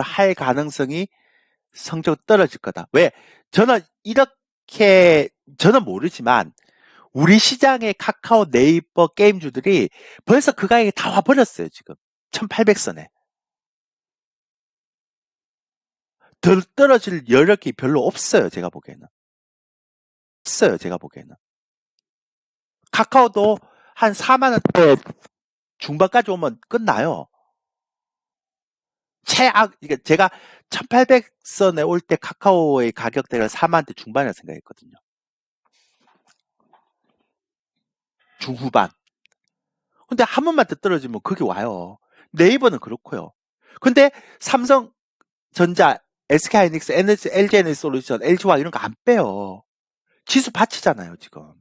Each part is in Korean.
할 가능성이 성적 떨어질 거다. 왜? 저는 이렇게, 저는 모르지만, 우리 시장의 카카오 네이버 게임주들이 벌써 그 가격에 다 와버렸어요, 지금. 1800선에. 덜 떨어질 여력이 별로 없어요, 제가 보기에는. 없어요, 제가 보기에는. 카카오도 한 4만원대 중반까지 오면 끝나요. 최악, 이게 제가 1800선에 올 때 카카오의 가격대가 4만원대 중반이라 생각했거든요. 중후반. 근데 한 번만 더 떨어지면 그게 와요. 네이버는 그렇고요. 근데 삼성전자, SK하이닉스, LG에너지솔루션, LG화학 이런 거 안 빼요. 지수 받치잖아요, 지금.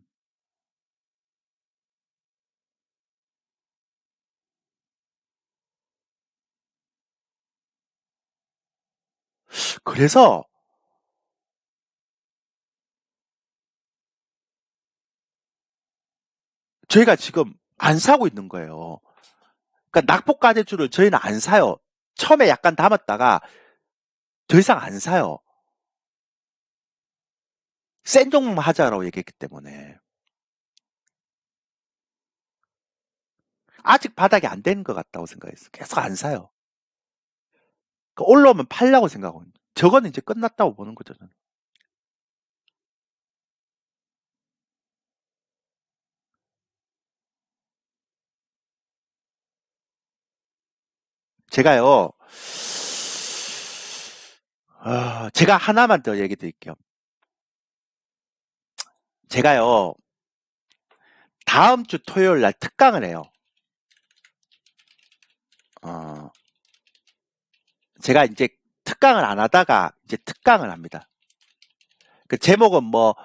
그래서 저희가 지금 안 사고 있는 거예요. 그러니까 낙폭과대주를 저희는 안 사요. 처음에 약간 담았다가 더 이상 안 사요. 센 종목만 하자라고 얘기했기 때문에. 아직 바닥이 안 되는 것 같다고 생각했어. 계속 안 사요. 그러니까 올라오면 팔려고 생각하고 있는. 저거는 이제 끝났다고 보는 거죠. 저는. 제가요, 제가 하나만 더 얘기 드릴게요. 제가요, 다음 주 토요일 날 특강을 해요. 어, 제가 이제 특강을 안 하다가 이제 특강을 합니다. 그 제목은 뭐,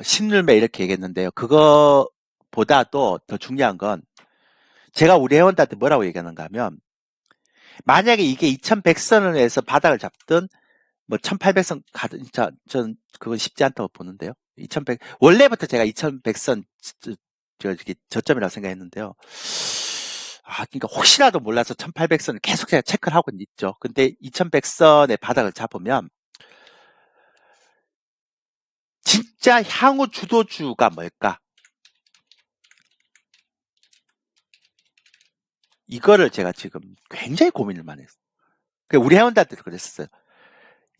신율매 이렇게 얘기했는데요. 그거보다도 더 중요한 건 제가 우리 회원들한테 뭐라고 얘기하는가 하면 만약에 이게 2100선을 해서 바닥을 잡든 뭐 1800선 가든 전 그건 쉽지 않다고 보는데요. 2100 원래부터 제가 2100선 저점이라고 생각했는데요. 그러니까 혹시라도 몰라서 1800선을 계속 제가 체크를 하고 있죠. 근데 2100선의 바닥을 잡으면 진짜 향후 주도주가 뭘까? 이거를 제가 지금 굉장히 고민을 많이 했어요. 우리 회원들한테도 그랬었어요.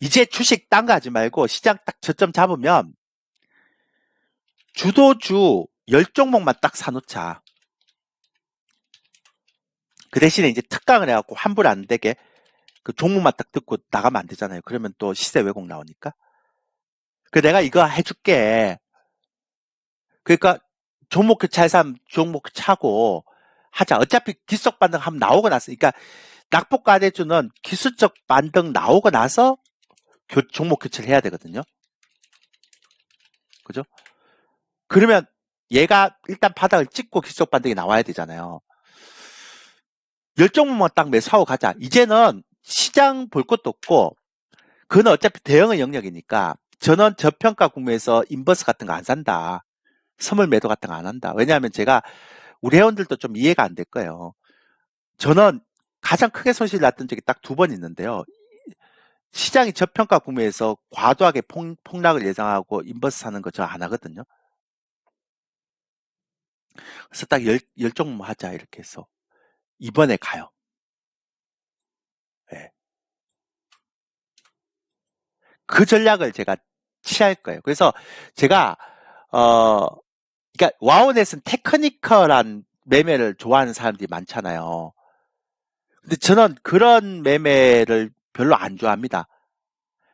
이제 주식 딴 거 하지 말고 시장 딱 저점 잡으면 주도주 10종목만 딱 사놓자. 그 대신에 이제 특강을 해갖고 환불 안 되게 그 종목만 딱 듣고 나가면 안 되잖아요. 그러면 또 시세 왜곡 나오니까. 그 내가 이거 해줄게. 그러니까 종목 교차할 사람 종목 차고 하자. 어차피 기속 반등 한번 나오고 나서, 그러니까 낙폭과대주는 기술적 반등 나오고 나서 종목 교체를 해야 되거든요. 그죠? 그러면 얘가 일단 바닥을 찍고 기술적 반등이 나와야 되잖아요. 열종목만 딱 매수하고 가자. 이제는 시장 볼 것도 없고, 그건 어차피 대형의 영역이니까 저는 저평가 구매에서 인버스 같은 거 안 산다. 선물 매도 같은 거 안 한다. 왜냐하면 제가 우리 회원들도 좀 이해가 안 될 거예요. 저는 가장 크게 손실 났던 적이 딱 2번 있는데요. 시장이 저평가 구매에서 과도하게 폭락을 예상하고 인버스 사는 거 저 안 하거든요. 그래서 딱 열 종목 하자 이렇게 해서 이번에 가요. 네. 그 전략을 제가 취할 거예요. 그래서 제가 그러니까 와우넷은 테크니컬한 매매를 좋아하는 사람들이 많잖아요. 근데 저는 그런 매매를 별로 안 좋아합니다.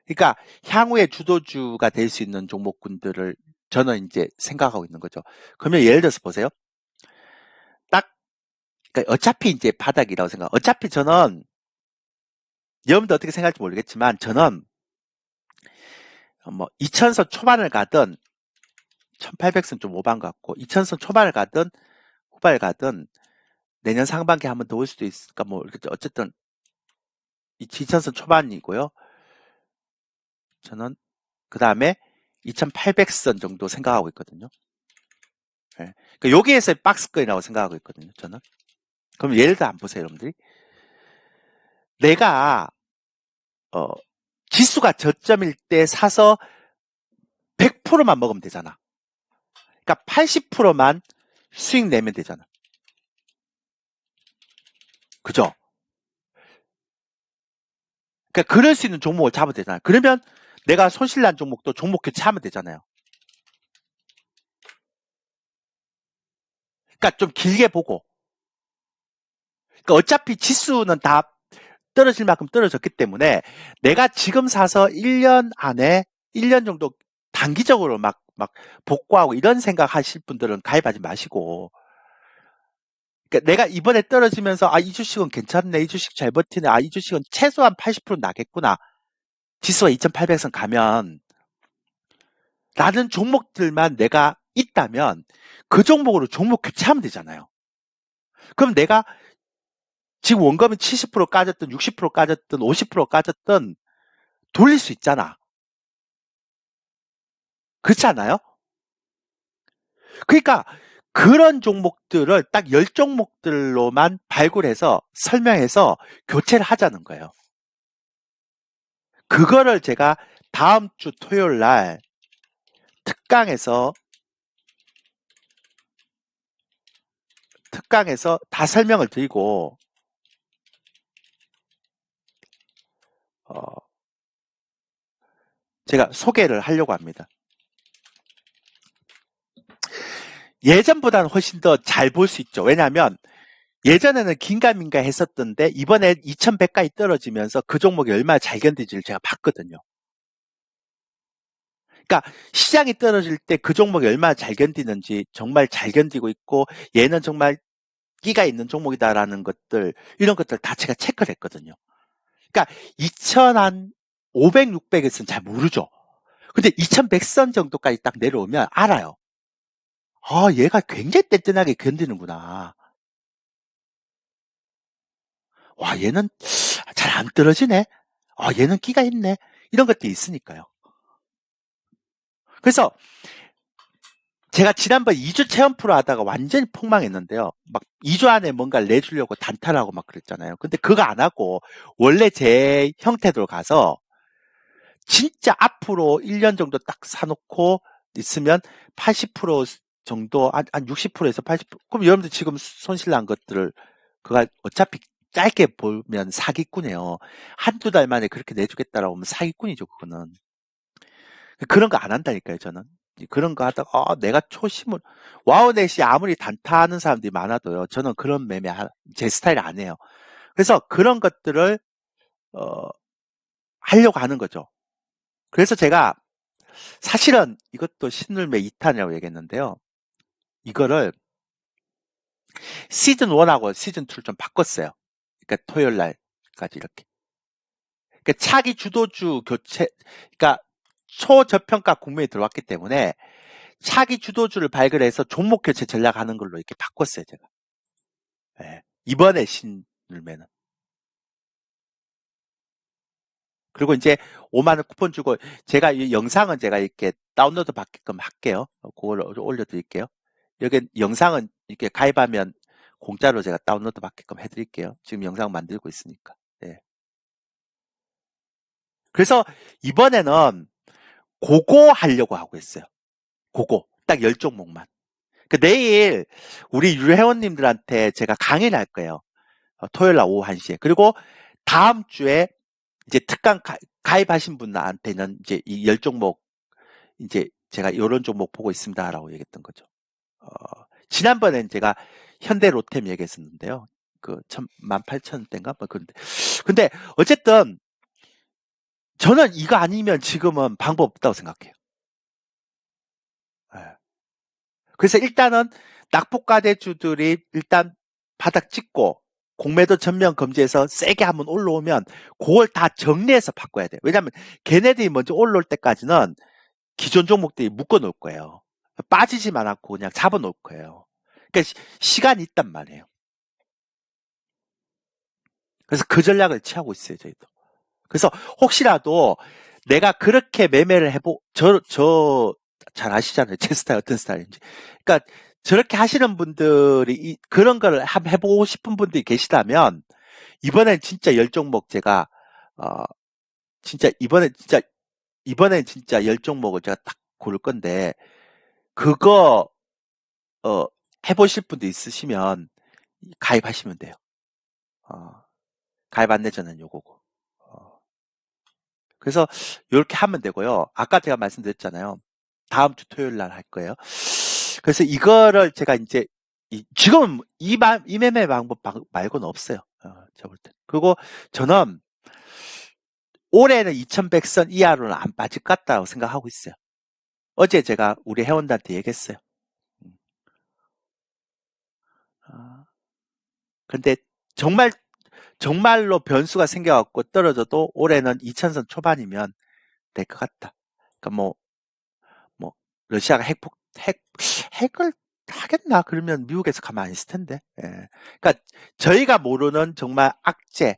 그러니까 향후에 주도주가 될 수 있는 종목군들을 저는 이제 생각하고 있는 거죠. 그러면 예를 들어서 보세요. 딱 그러니까 어차피 이제 바닥이라고 생각. 어차피 저는 여러분들 어떻게 생각할지 모르겠지만 저는 뭐 2000선 초반을 가든 1800선 좀 오반 것 같고 2000선 초반을 가든 후반을 가든 내년 상반기에 한 번 더 올 수도 있을까 뭐 어쨌든 2000선 초반이고요. 저는 그 다음에 2800선 정도 생각하고 있거든요. 네. 그러니까 여기에서의 박스권이라고 생각하고 있거든요. 저는. 그럼 예를 들어 한번 보세요, 여러분들이. 내가 어, 지수가 저점일 때 사서 100%만 먹으면 되잖아. 그러니까 80%만 수익 내면 되잖아. 그죠? 그러니까 그럴 수 있는 종목을 잡아도 되잖아요. 그러면 내가 손실난 종목도 종목 교체하면 되잖아요. 그러니까 좀 길게 보고. 그러니까 어차피 지수는 다 떨어질 만큼 떨어졌기 때문에 내가 지금 사서 1년 안에 1년 정도 단기적으로 막 복구하고 이런 생각 하실 분들은 가입하지 마시고. 그러니까 내가 이번에 떨어지면서 이 주식은 괜찮네. 이 주식 잘 버티네. 이 주식은 최소한 80% 나겠구나. 지수가 2800선 가면 라는 종목들만 내가 있다면 그 종목으로 종목 교체하면 되잖아요. 그럼 내가 지금 원금이 70% 까졌든 60% 까졌든 50% 까졌든 돌릴 수 있잖아. 그렇지 않아요? 그러니까 그런 종목들을 딱 10종목들로만 발굴해서 설명해서 교체를 하자는 거예요. 그거를 제가 다음 주 토요일 날 특강에서 다 설명을 드리고 제가 소개를 하려고 합니다. 예전보다는 훨씬 더 잘 볼 수 있죠. 왜냐하면 예전에는 긴가민가 했었던데 이번에 2100까지 떨어지면서 그 종목이 얼마나 잘 견디지를 제가 봤거든요. 그러니까 시장이 떨어질 때 그 종목이 얼마나 잘 견디는지 정말 잘 견디고 있고 얘는 정말 끼가 있는 종목이다라는 것들 이런 것들 다 제가 체크를 했거든요. 그러니까 2500, 600에서는 잘 모르죠. 근데 2100선 정도까지 딱 내려오면 알아요. 얘가 굉장히 뗀뗀하게 견디는구나. 와, 얘는 잘 안 떨어지네. 얘는 끼가 있네. 이런 것들이 있으니까요. 그래서 제가 지난번 2주 체험 프로 하다가 완전히 폭망했는데요. 막 2주 안에 뭔가를 내주려고 단타라고 막 그랬잖아요. 근데 그거 안 하고 원래 제 형태대로 가서 진짜 앞으로 1년 정도 딱 사놓고 있으면 80% 정도, 한 60%에서 80%. 그럼 여러분들 지금 손실 난 것들을 그가 어차피 짧게 보면 사기꾼이에요. 한두 달 만에 그렇게 내주겠다라고 하면 사기꾼이죠, 그거는. 그런 거 안 한다니까요, 저는. 그런 거 하다가, 내가 초심을, 와우넷이 아무리 단타하는 사람들이 많아도요, 저는 그런 매매, 제 스타일 안 해요. 그래서 그런 것들을, 어, 하려고 하는 거죠. 그래서 제가 사실은 이것도 신물매 2탄이라고 얘기했는데요. 이거를 시즌 1하고 시즌 2를 좀 바꿨어요. 그러니까 토요일 날까지 이렇게. 그러니까 차기 주도주 교체, 그러니까 초저평가 국면이 들어왔기 때문에 차기 주도주를 발굴해서 종목 교체 전략하는 걸로 이렇게 바꿨어요, 제가. 네. 이번에 신물매는. 그리고 이제 5만 원 쿠폰 주고 제가 이 영상은 제가 이렇게 다운로드 받게끔 할게요. 그걸 올려드릴게요. 여기 영상은 이렇게 가입하면 공짜로 제가 다운로드 받게끔 해드릴게요. 지금 영상 만들고 있으니까. 네. 그래서 이번에는 그거 하려고 하고 있어요. 그거 딱 10종목만. 내일 우리 유회원님들한테 제가 강의를 할 거예요. 토요일 날 오후 1시에. 그리고 다음 주에 이제 특강 가입하신 분한테는 이제 이 10종목 이제 제가 이런 종목 보고 있습니다라고 얘기했던 거죠. 지난번엔 제가 현대 로템 얘기했었는데요. 그 18,000대인가? 뭐 그런데. 근데 어쨌든 저는 이거 아니면 지금은 방법 없다고 생각해요. 예. 그래서 일단은 낙폭과대주들이 일단 바닥 찍고 공매도 전면 검지해서 세게 한번 올라오면 그걸 다 정리해서 바꿔야 돼요. 왜냐하면 걔네들이 먼저 올라올 때까지는 기존 종목들이 묶어 놓을 거예요. 빠지지만 않고 그냥 잡아 놓을 거예요. 그러니까 시간이 있단 말이에요. 그래서 그 전략을 취하고 있어요, 저희도. 그래서 혹시라도 내가 그렇게 매매를 잘 아시잖아요. 제 스타일 어떤 스타일인지. 그러니까 저렇게 하시는 분들이 그런 걸 한번 해보고 싶은 분들이 계시다면 이번엔 진짜 10종목 제가 진짜 이번엔 진짜 열 종목을 제가 딱 고를 건데, 그거, 어, 해보실 분도 있으시면 가입하시면 돼요. 어, 가입 안내전은 요거고. 그래서 이렇게 하면 되고요. 아까 제가 말씀드렸잖아요. 다음 주 토요일 날 할 거예요. 그래서 이거를 제가 이제 지금 이 매매 방법 말고는 없어요. 제가 볼 때. 그리고 저는 올해는 2100선 이하로는 안 빠질 것 같다고 생각하고 있어요. 어제 제가 우리 회원들한테 얘기했어요. 음. 아, 근데 정말 정말로 변수가 생겨갖고 떨어져도 올해는 2000선 초반이면 될 것 같다. 그러니까 뭐 러시아가 핵을 하겠나? 그러면 미국에서 가만히 있을 텐데. 예. 그러니까 저희가 모르는 정말 악재,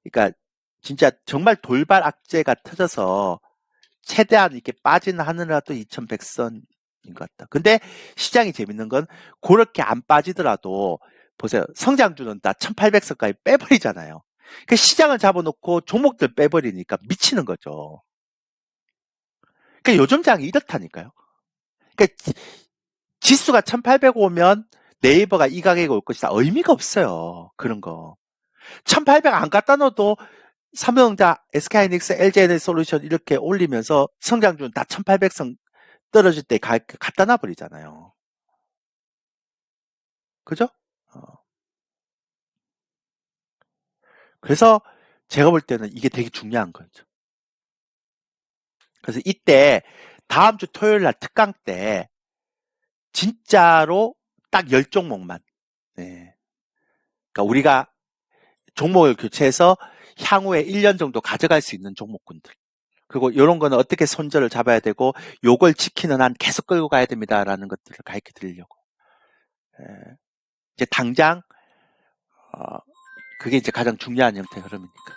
그러니까 진짜 정말 돌발 악재가 터져서 최대한 이렇게 빠지는 하늘라도 2100선인 것 같다. 근데 시장이 재밌는 건 그렇게 안 빠지더라도 보세요. 성장주는 다 1800선까지 빼버리잖아요. 그 시장을 잡아놓고 종목들 빼버리니까 미치는 거죠. 그러니까 요즘 장이 이렇다니까요. 그러니까 지수가 1800 오면 네이버가 이 가격에 올 것이다. 의미가 없어요. 그런 거. 1800 안 갖다 놓어도 삼성전자, SK하이닉스, LG에너지솔루션 이렇게 올리면서 성장주는 다 1800선 떨어질 때 갖다 놔버리잖아요. 그죠? 어. 그래서 제가 볼 때는 이게 되게 중요한 거죠. 그래서 이때 다음 주 토요일 날 특강 때 진짜로 딱 10종목만. 네. 그러니까 우리가 종목을 교체해서 향후에 1년 정도 가져갈 수 있는 종목군들. 그리고 이런 거는 어떻게 손절을 잡아야 되고 요걸 지키는 한 계속 끌고 가야 됩니다라는 것들을 가르쳐 드리려고. 예. 이제 당장 어, 그게 이제 가장 중요한 형태의 흐름이니까.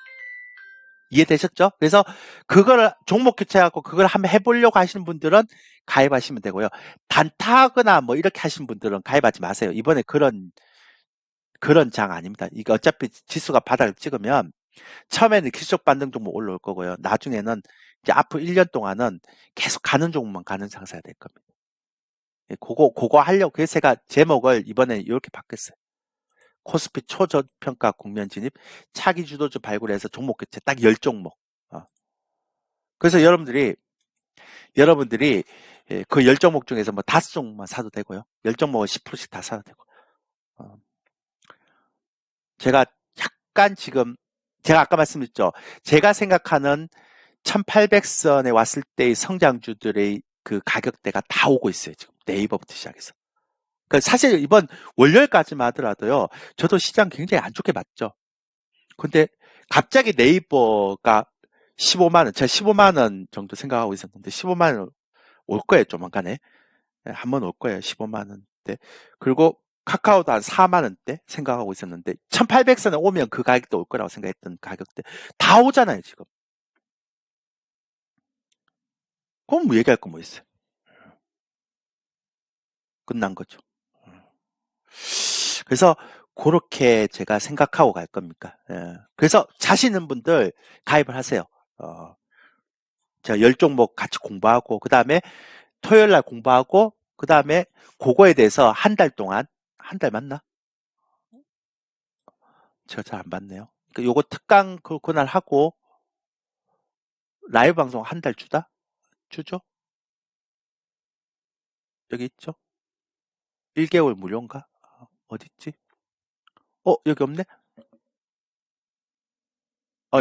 이해되셨죠? 그래서 그걸 종목 교체하고 그걸 한번 해보려고 하시는 분들은 가입하시면 되고요. 단타하거나 뭐 이렇게 하시는 분들은 가입하지 마세요. 이번에 그런 장 아닙니다. 이게 어차피 지수가 바닥을 찍으면 처음에는 기술적 반등 종목 올라올 거고요. 나중에는 이제 앞으로 1년 동안은 계속 가는 종목만 가는 상사가 될 겁니다. 예, 그거 하려고 그래서 제가 제목을 이번에 이렇게 바꿨어요. 코스피 초저평가 국면 진입, 차기 주도주 발굴해서 종목 교체 딱 10종목. 그래서 여러분들이 예, 그 10종목 중에서 뭐 5종목만 사도 되고요. 10종목은 10%씩 다 사도 되고. 어, 제가 약간 지금 제가 아까 말씀드렸죠. 제가 생각하는 1800선에 왔을 때의 성장주들의 그 가격대가 다 오고 있어요. 지금 네이버부터 시작해서. 그러니까 사실 이번 월요일까지만 하더라도요. 저도 시장 굉장히 안 좋게 봤죠. 근데 갑자기 네이버가 15만 원, 제가 15만 원 정도 생각하고 있었는데 15만 원 올 거예요. 조만간에. 한번 올 거예요. 15만 원대. 그리고 카카오도 한 4만 원대 생각하고 있었는데 1800선에 오면 그 가격대 올 거라고 생각했던 가격대 다 오잖아요. 지금. 그럼 뭐 얘기할 거 뭐 있어요. 끝난 거죠. 그래서 그렇게 제가 생각하고 갈 겁니까? 예. 그래서 자신 있는 분들 가입을 하세요. 제가 10종목 같이 공부하고 그 다음에 토요일 날 공부하고 그 다음에 그거에 대해서 한 달 동안 한 달 맞나? 제가 잘 안 봤네요. 그러니까 요거 특강 그날 하고 라이브 방송 한 달 주다? 주죠? 여기 있죠? 1개월 무료인가? 어딨지? 여기 없네?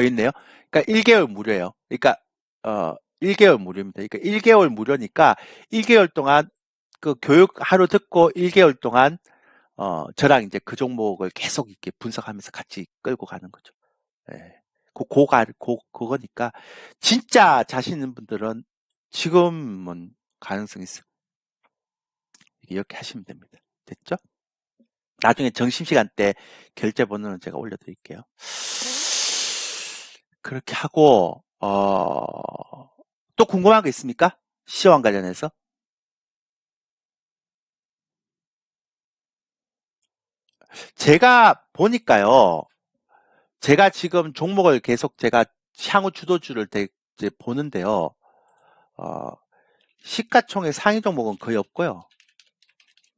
있네요. 그러니까 1개월 무료예요. 그러니까 1개월 무료입니다. 그러니까 1개월 무료니까 1개월 동안 그 교육 하루 듣고 1개월 동안 저랑 이제 그 종목을 계속 이렇게 분석하면서 같이 끌고 가는 거죠. 예. 그거니까 진짜 자신 있는 분들은 지금은 가능성이 있어요. 이렇게 하시면 됩니다. 됐죠? 나중에 점심시간 때 결제번호는 제가 올려드릴게요. 그렇게 하고 또 궁금한 거 있습니까? 시황 관련해서? 제가 보니까요. 제가 지금 종목을 계속 제가 향후 주도주를 이제 보는데요. 시가총액 상위 종목은 거의 없고요.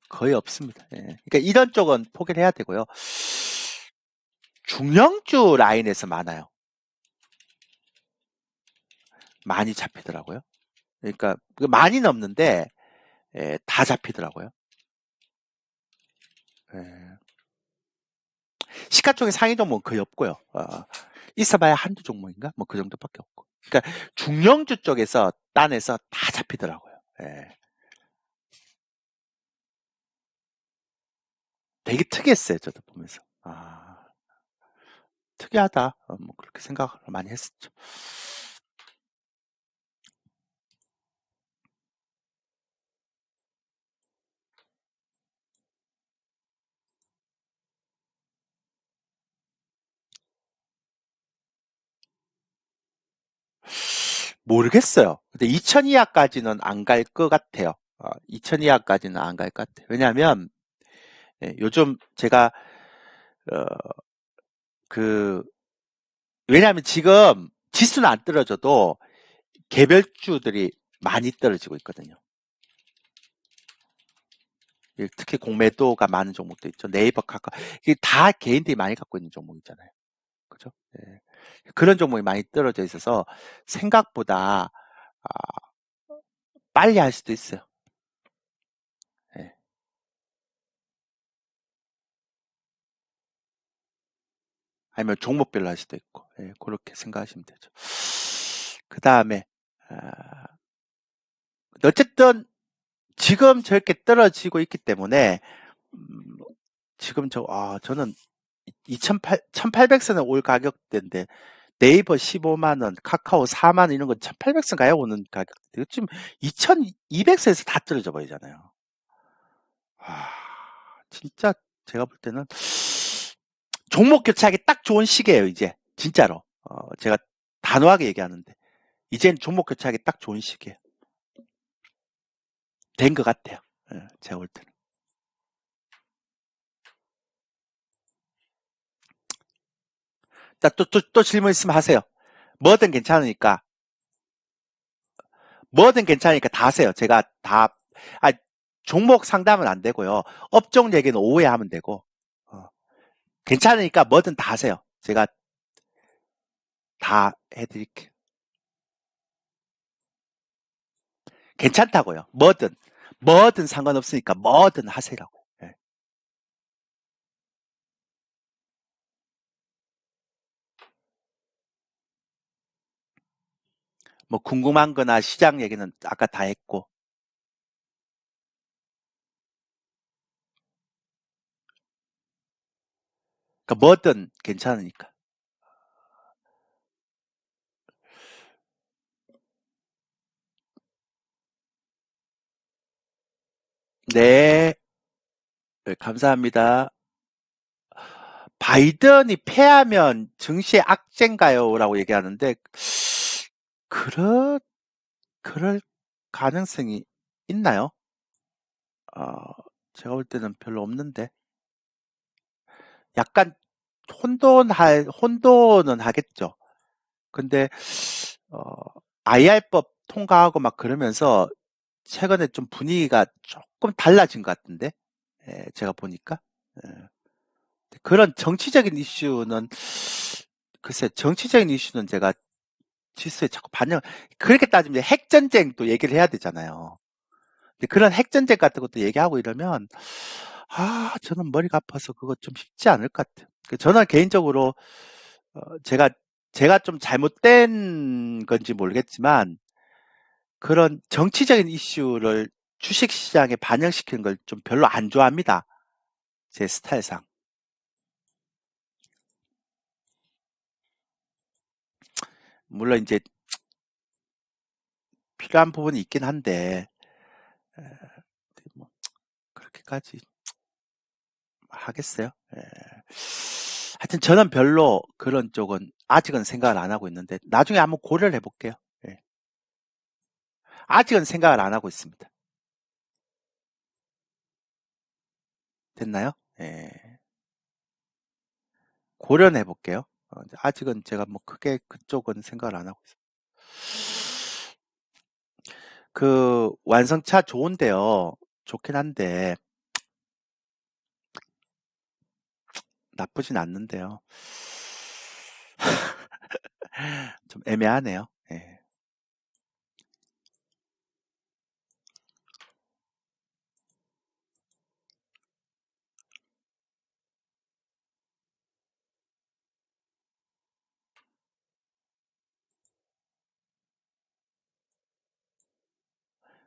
거의 없습니다. 예. 그러니까 이런 쪽은 포기를 해야 되고요. 중형주 라인에서 많아요. 많이 잡히더라고요. 그러니까 많이는 없는데 다 잡히더라고요. 예. 시가총액 상위 종목은 거의 없고요. 있어봐야 한두 종목인가? 뭐 그 정도밖에 없고. 그러니까 중형주 쪽에서 딴에서 다 잡히더라고요. 예. 되게 특이했어요. 저도 보면서. 특이하다. 뭐 그렇게 생각을 많이 했었죠. 모르겠어요. 근데 2000 이하까지는 안 갈 것 같아요. 2000 이하까지는 안 갈 것 같아요. 왜냐하면 요즘 제가 어, 그 왜냐하면 지금 지수는 안 떨어져도 개별주들이 많이 떨어지고 있거든요. 특히 공매도가 많은 종목도 있죠. 네이버, 카카오 이게 다 개인들이 많이 갖고 있는 종목이잖아요. 그죠? 예. 그런 종목이 많이 떨어져 있어서 생각보다 빨리 할 수도 있어요. 예. 아니면 종목별로 할 수도 있고, 예, 그렇게 생각하시면 되죠. 그 다음에 어쨌든 지금 저렇게 떨어지고 있기 때문에 지금 저는 1800선에 올 가격대인데 네이버 15만 원, 카카오 4만 원 이런 건 1800선 가야 오는 가격대. 지금 2200선에서 다 떨어져 버리잖아요. 진짜 제가 볼 때는 종목 교체하기 딱 좋은 시기예요, 이제. 진짜로. 제가 단호하게 얘기하는데. 이젠 종목 교체하기 딱 좋은 시기예요. 된 것 같아요. 제가 볼 때는. 자, 또 질문 있으면 하세요. 뭐든 괜찮으니까. 뭐든 괜찮으니까 다 하세요. 제가 종목 상담은 안 되고요. 업종 얘기는 오후에 하면 되고. 괜찮으니까 뭐든 다 하세요. 제가 다 해드릴게요. 괜찮다고요. 뭐든 상관없으니까 뭐든 하세요라고. 예. 뭐 궁금한 거나 시장 얘기는 아까 다 했고. 그러니까 뭐든 괜찮으니까. 네. 네, 감사합니다. 바이든이 패하면 증시의 악재인가요? 라고 얘기하는데, 그럴, 그럴 가능성이 있나요? 어, 제가 볼 때는 별로 없는데. 약간 혼돈은 하겠죠. 근데, 어, IR법 통과하고 막 그러면서 최근에 좀 분위기가 조금 달라진 것 같은데, 제가 보니까. 예. 그런 정치적인 이슈는, 글쎄, 정치적인 이슈는 제가 지수에 자꾸 그렇게 따지면 핵전쟁 또 얘기를 해야 되잖아요. 근데 그런 핵전쟁 같은 것도 얘기하고 이러면, 저는 머리가 아파서 그거 좀 쉽지 않을 것 같아요. 저는 개인적으로, 제가 좀 잘못된 건지 모르겠지만, 그런 정치적인 이슈를 주식시장에 반영시키는 걸 좀 별로 안 좋아합니다. 제 스타일상. 물론 이제 필요한 부분이 있긴 한데, 뭐 그렇게까지 하겠어요? 하여튼 저는 별로 그런 쪽은 아직은 생각을 안 하고 있는데, 나중에 한번 고려를 해볼게요. 예. 아직은 생각을 안 하고 있습니다. 됐나요? 예. 고려는 해볼게요. 아직은 제가 뭐 크게 그쪽은 생각을 안 하고 있어요. 그 완성차 좋은데요. 좋긴 한데 나쁘진 않는데요. 좀 애매하네요. 예.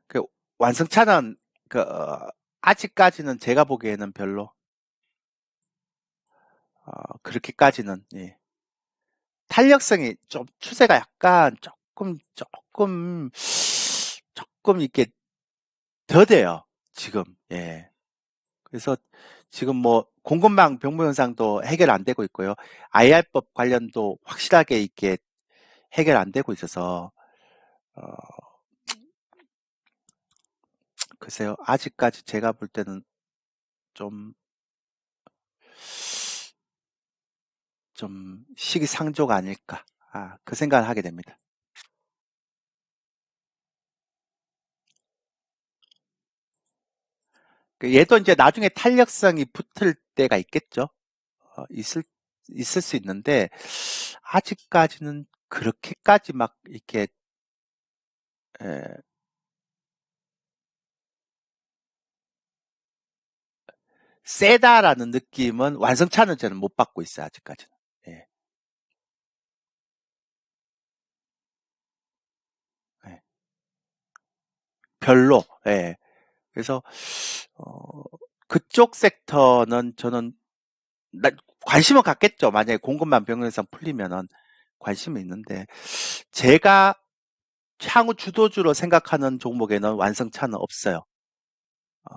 그 완성차는 아직까지는 제가 보기에는 별로 그렇게까지는 예. 탄력성이 좀 추세가 약간 조금 이렇게 더뎌요. 지금 예. 그래서 지금 뭐 공급망 병무 현상도 해결 안 되고 있고요. IR법 관련도 확실하게 이렇게 해결 안 되고 있어서 어, 글쎄요. 아직까지 제가 볼 때는 좀 시기상조가 아닐까. 그 생각을 하게 됩니다. 얘도 이제 나중에 탄력성이 붙을 때가 있겠죠. 어, 있을, 있을 수 있는데, 아직까지는 그렇게까지 막 이렇게, 에, 세다라는 느낌은 완성차는 저는 못 받고 있어요, 아직까지는. 예, 예. 별로, 예. 그래서, 어, 그쪽 섹터는 저는 나- 관심은 갖겠죠. 만약에 공급만 병역상 풀리면은 관심은 있는데, 제가 향후 주도주로 생각하는 종목에는 완성차는 없어요.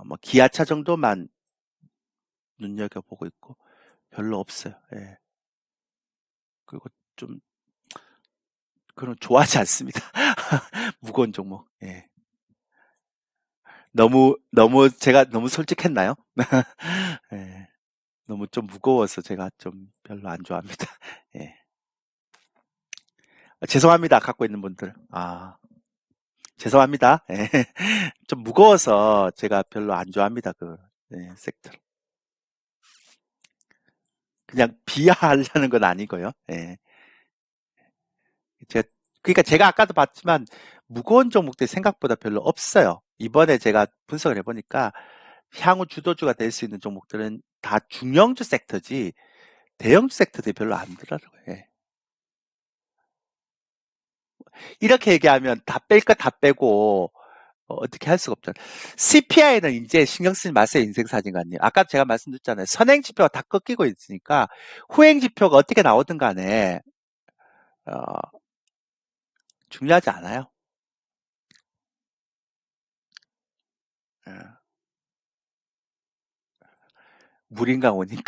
뭐 기아차 정도만 눈여겨보고 있고 별로 없어요. 예. 그리고 좀 그런 좋아하지 않습니다. 무거운 종목. 예. 너무 제가 너무 솔직했나요? 예. 너무 좀 무거워서 제가 좀 별로 안 좋아합니다. 예. 죄송합니다. 갖고 있는 분들. 죄송합니다. 예. 좀 무거워서 제가 별로 안 좋아합니다. 섹터. 그냥 비하하려는 건 아니고요. 예. 제가, 그러니까 제가 아까도 봤지만 무거운 종목들이 생각보다 별로 없어요. 이번에 제가 분석을 해보니까 향후 주도주가 될 수 있는 종목들은 다 중형주 섹터지 대형주 섹터들이 별로 안 들어가고요. 예. 이렇게 얘기하면 다 뺄 거 다 빼고 떻게 할 수가 없잖아요. CPI는 이제 신경 쓰지 마세요, 인생사진관님. 아까 제가 말씀드렸잖아요. 선행 지표가 다 꺾이고 있으니까 후행 지표가 어떻게 나오든 간에 어, 중요하지 않아요. 예. 무린강원님,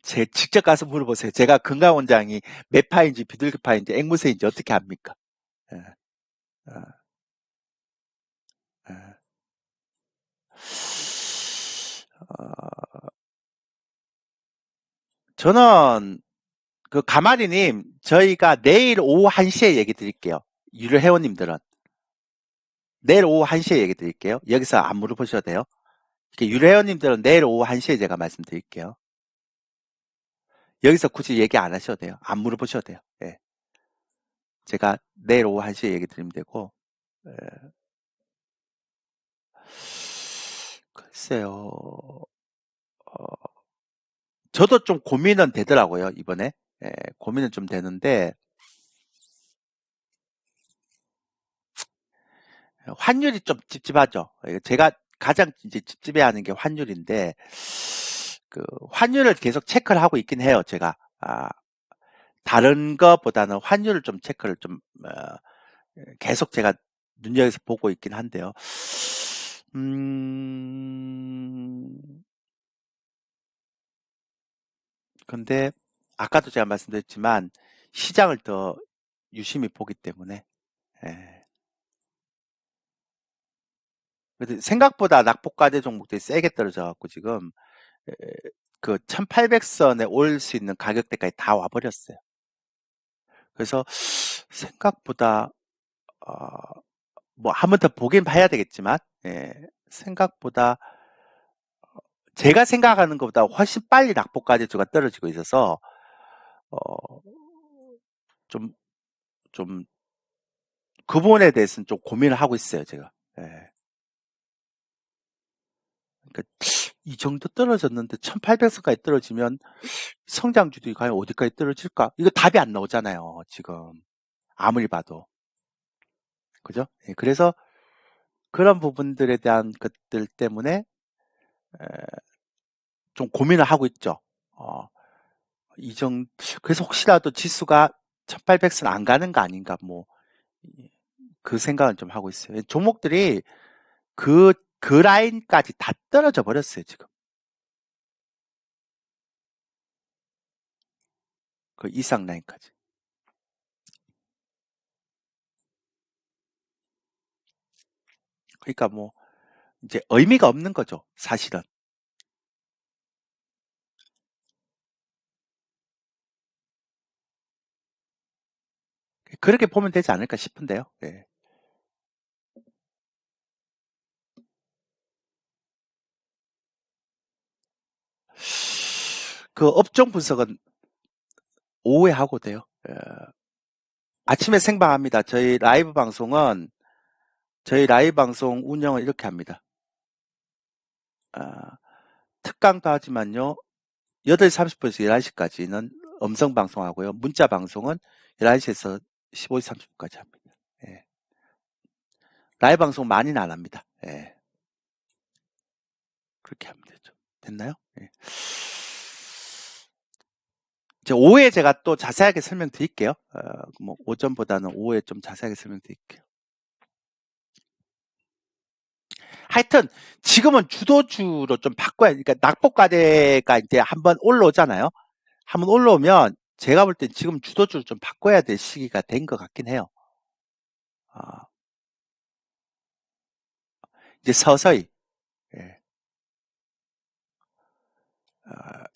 제 직접 가서 물어보세요. 제가 금강원장이 매파인지 비둘기파인지 앵무새인지 어떻게 압니까? 예, 어, 예. 어, 저는 가마리님, 저희가 내일 오후 1시에 얘기 드릴게요. 유료 회원님들은 내일 오후 1시에 얘기 드릴게요. 여기서 안 물어보셔도 돼요. 유료 회원님들은 내일 오후 1시에 제가 말씀드릴게요. 여기서 굳이 얘기 안 하셔도 돼요. 안 물어보셔도 돼요. 예. 제가 내일 오후 1시에 얘기 드리면 되고, 예. 글쎄요. 저도 좀 고민은 되더라고요, 이번에. 예, 고민은 좀 되는데, 환율이 좀 찝찝하죠. 제가 가장 이제 찝찝해 하는 게 환율인데, 환율을 계속 체크를 하고 있긴 해요, 제가. 다른 것보다는 환율을 좀 체크를 계속 제가 눈여겨서 보고 있긴 한데요. 음, 근데, 아까도 제가 말씀드렸지만, 시장을 더 유심히 보기 때문에, 예. 생각보다 낙폭과대 종목들이 세게 떨어져 갖고 지금 그 1800선에 올 수 있는 가격대까지 다 와버렸어요. 그래서 생각보다 뭐 한 번 더 보긴 봐야 되겠지만 예, 생각보다 제가 생각하는 것보다 훨씬 빨리 낙폭과제조가 떨어지고 있어서 어, 좀, 좀, 그 부분에 대해서는 좀 고민을 하고 있어요, 제가. 예. 그러니까 이 정도 떨어졌는데 1800선까지 떨어지면 성장주들이 과연 어디까지 떨어질까? 이거 답이 안 나오잖아요, 지금. 아무리 봐도. 그죠? 예, 그래서 그런 부분들에 대한 것들 때문에 좀 고민을 하고 있죠. 어, 그래서 혹시라도 지수가 1800선 안 가는 거 아닌가, 뭐, 그 생각은 좀 하고 있어요. 종목들이 그 라인까지 다 떨어져 버렸어요, 지금. 그 이상 라인까지. 그러니까 뭐, 이제 의미가 없는 거죠, 사실은. 그렇게 보면 되지 않을까 싶은데요. 네. 그 업종 분석은 오후에 하고 돼요. 아침에 생방합니다. 저희 라이브 방송 운영을 이렇게 합니다. 아, 특강도 하지만요. 8시 30분에서 11시까지는 음성 방송하고요. 문자 방송은 11시에서 15시 30분까지 합니다. 예. 라이브 방송 많이는 안 합니다. 예. 그렇게 하면 되죠. 됐나요? 예. 오후에 제가 또 자세하게 설명드릴게요. 뭐 오전보다는 오후에 좀 자세하게 설명드릴게요. 하여튼 지금은 주도주로 좀 바꿔야, 그러니까 낙폭과대가 이제 한번 올라오잖아요. 한번 올라오면 제가 볼 땐 지금 주도주를 좀 바꿔야 될 시기가 된 것 같긴 해요. 아, 이제 서서히 예.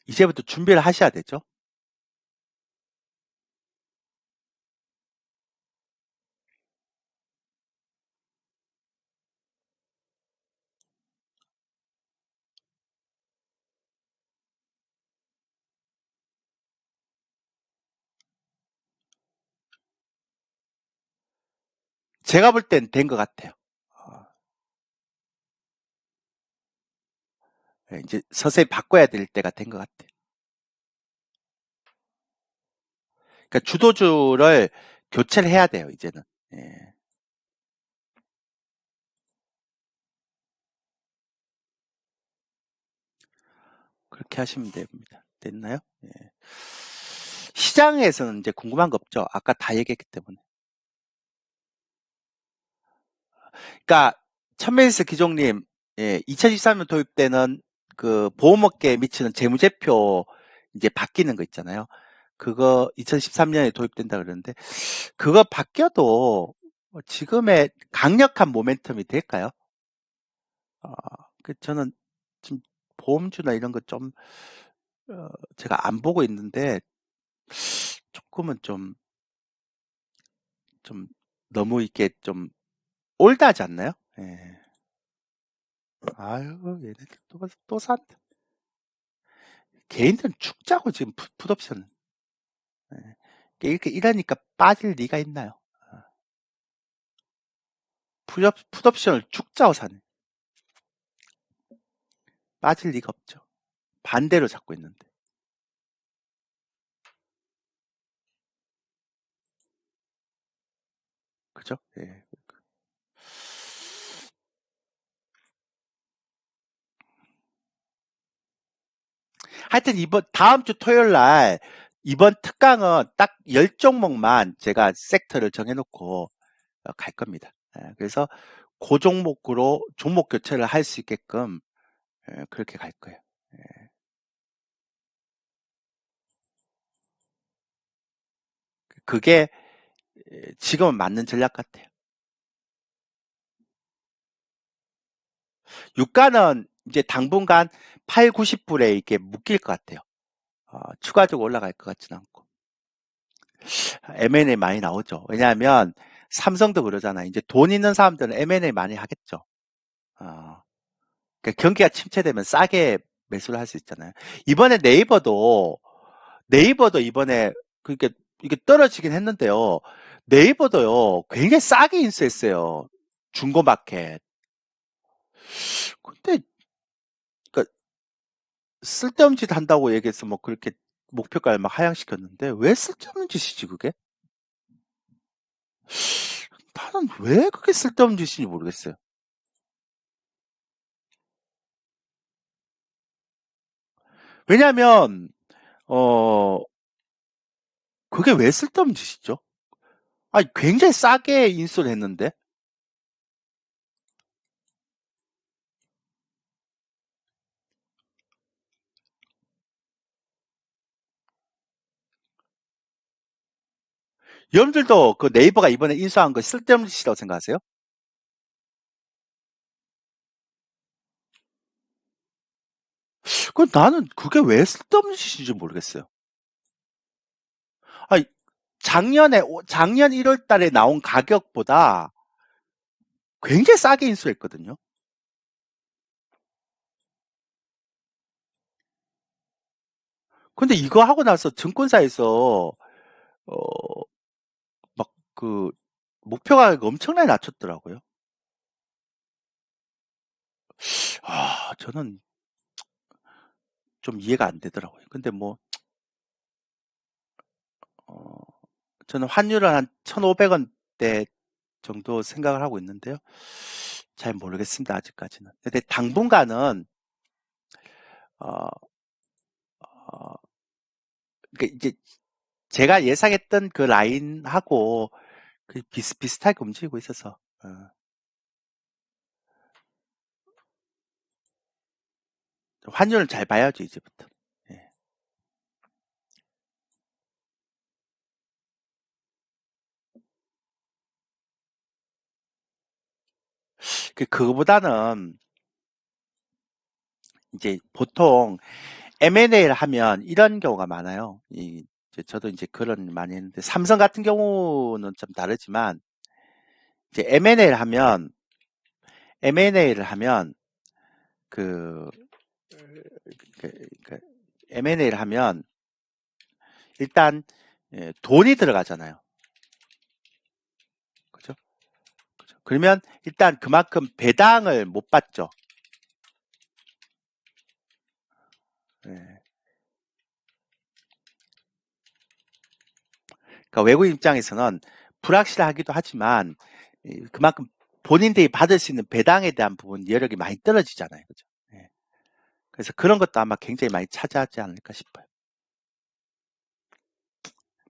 이제부터 준비를 하셔야 되죠. 제가 볼 땐 된 것 같아요. 어, 예, 이제 서서히 바꿔야 될 때가 된 것 같아요. 그러니까 주도주를 교체를 해야 돼요, 이제는. 예. 그렇게 하시면 됩니다. 됐나요? 예. 시장에서는 이제 궁금한 거 없죠. 아까 다 얘기했기 때문에. 그러니까 천메이스 기종님, 예, 2023년 도입되는 그 보험업계에 미치는 재무제표 이제 바뀌는 거 있잖아요. 그거 2013년에 도입된다 그러는데 그거 바뀌어도 지금의 강력한 모멘텀이 될까요? 저는 지금 보험주나 이런 거 좀 제가 안 보고 있는데 조금은 좀 너무 이게 좀 올드하지 않나요? 예. 아유, 얘네들 또 산다. 개인들은 죽자고 지금 풋옵션. 예. 이렇게 이러니까 빠질 리가 있나요? 풋옵션을 죽자고 사네. 빠질 리가 없죠. 반대로 잡고 있는데. 그죠? 예. 하여튼 다음 주 토요일 날 이번 특강은 딱 10종목만 제가 섹터를 정해놓고 갈 겁니다. 예, 그래서 그 종목으로 종목 교체를 할 수 있게끔 그렇게 갈 거예요. 그게 지금은 맞는 전략 같아요. 유가는 이제 당분간 8, 90불에 이게 묶일 것 같아요. 추가적으로 올라갈 것 같지는 않고. M&A 많이 나오죠. 왜냐하면 삼성도 그러잖아요. 이제 돈 있는 사람들은 M&A 많이 하겠죠. 그러니까 경기가 침체되면 싸게 매수를 할 수 있잖아요. 이번에 네이버도 이번에 그게 이게 떨어지긴 했는데요. 네이버도요 굉장히 싸게 인수했어요. 중고마켓. 근데 그러니까 쓸데없는 짓 한다고 얘기해서 뭐 그렇게 목표가를 막 하향시켰는데 왜 쓸데없는 짓이지 그게? 나는 왜 그게 쓸데없는 짓인지 모르겠어요. 왜냐하면 어 그게 왜 쓸데없는 짓이죠? 아니 굉장히 싸게 인수를 했는데 여러분들도 그 네이버가 이번에 인수한 거 쓸데없는 짓이라고 생각하세요? 그 나는 그게 왜 쓸데없는 짓인지 모르겠어요. 아니 작년 1월 달에 나온 가격보다 굉장히 싸게 인수했거든요. 근데 이거 하고 나서 증권사에서 어, 막 그 목표 가격 엄청나게 낮췄더라고요. 저는 좀 이해가 안 되더라고요. 근데 뭐 어, 저는 환율은 한 1,500원대 정도 생각을 하고 있는데요. 잘 모르겠습니다. 아직까지는. 근데 당분간은 어, 어, 그러니까 이제 제가 예상했던 그 라인하고 그 비슷비슷하게 움직이고 있어서 환율을 잘 봐야죠 이제부터. 예. 그거보다는 이제 보통 M&A를 하면 이런 경우가 많아요. 저도 이제 그런 많이 했는데 삼성 같은 경우는 좀 다르지만 이제 M&A를 하면 그, 그, 그 M&A를 하면 일단 돈이 들어가잖아요. 그죠? 그죠? 그러면 일단 그만큼 배당을 못 받죠. 예. 그러니까 외국 입장에서는 불확실하기도 하지만 그만큼 본인들이 받을 수 있는 배당에 대한 부분 여력이 많이 떨어지잖아요. 그죠? 예. 그래서 그런 것도 아마 굉장히 많이 차지하지 않을까 싶어요.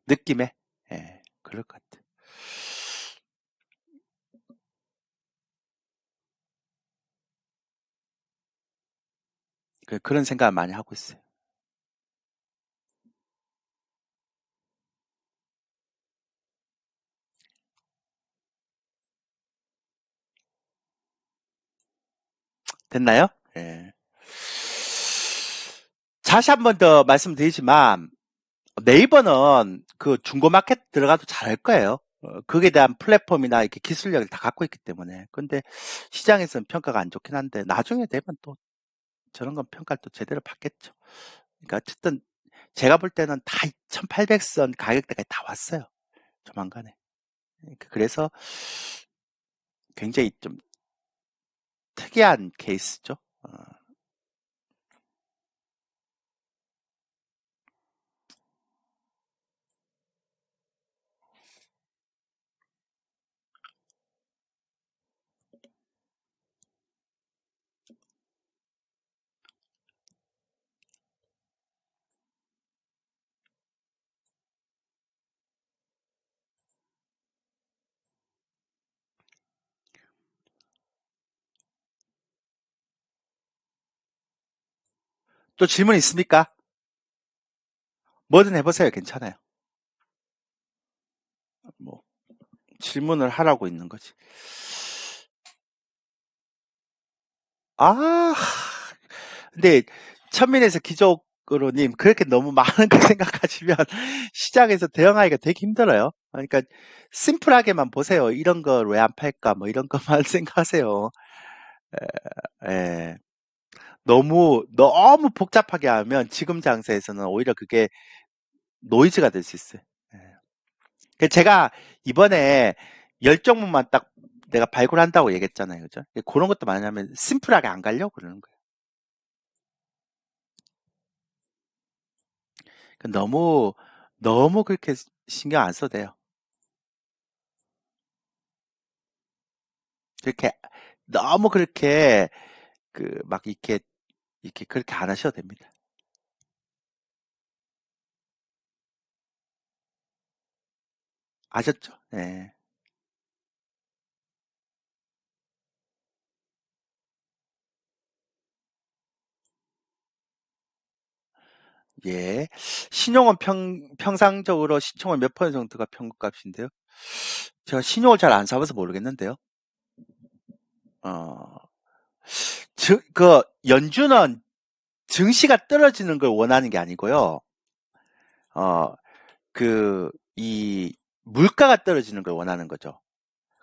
느낌에. 예, 그럴 것 같아요. 그런 생각을 많이 하고 있어요. 됐나요? 예. 다시 한 번 더 말씀드리지만 네이버는 그 중고마켓 들어가도 잘할 거예요. 거기에 대한 플랫폼이나 이렇게 기술력을 다 갖고 있기 때문에. 근데 시장에서는 평가가 안 좋긴 한데 나중에 되면 또 저런 건 평가를 또 제대로 받겠죠. 그러니까 어쨌든 제가 볼 때는 다 2,800선 가격대까지 다 왔어요. 조만간에. 그래서 굉장히 좀 특이한 케이스죠. 또 질문 있습니까? 뭐든 해보세요. 괜찮아요. 뭐 질문을 하라고 있는 거지. 아, 근데 천민에서 기족으로님 그렇게 너무 많은 거 생각하시면 시장에서 대응하기가 되게 힘들어요. 그러니까 심플하게만 보세요. 이런 걸 왜 안 팔까? 뭐 이런 것만 생각하세요. 예. 너무 복잡하게 하면 지금 장세에서는 오히려 그게 노이즈가 될 수 있어요. 예. 제가 이번에 10종목만 딱 내가 발굴한다고 얘기했잖아요. 그죠? 그런 것도 많냐면 심플하게 안 가려고 그러는 거예요. 너무 그렇게 신경 안 써도 돼요. 그렇게 너무 그렇게 막 이렇게 그렇게 안 하셔도 됩니다. 아셨죠? 예. 예. 신용은 평상적으로 시총은 몇 퍼센트 정도가 평균값인데요. 제가 신용을 잘 안 사봐서 모르겠는데요. 어, 연준은 증시가 떨어지는 걸 원하는 게 아니고요. 어, 이 물가가 떨어지는 걸 원하는 거죠.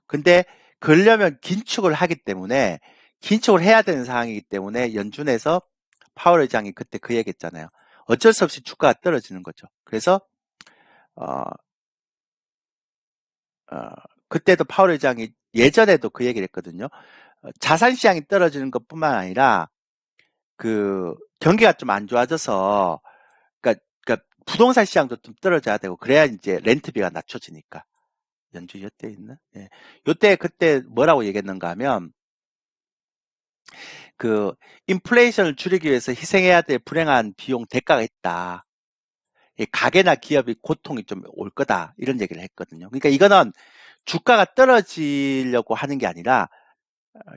근데 그러려면 긴축을 하기 때문에 긴축을 해야 되는 상황이기 때문에 연준에서 파월 의장이 그때 그 얘기했잖아요. 어쩔 수 없이 주가가 떨어지는 거죠. 그래서 어, 어, 그때도 파월 의장이 예전에도 그 얘기를 했거든요. 자산 시장이 떨어지는 것뿐만 아니라 경기가 좀 안 좋아져서 그러니까 부동산 시장도 좀 떨어져야 되고 그래야 이제 렌트비가 낮춰지니까. 연준 요때 있나? 예. 요때 그때 뭐라고 얘기했는가 하면 인플레이션을 줄이기 위해서 희생해야 될 불행한 비용 대가가 있다. 가게나 기업이 고통이 좀 올 거다. 이런 얘기를 했거든요. 그러니까 이거는 주가가 떨어지려고 하는 게 아니라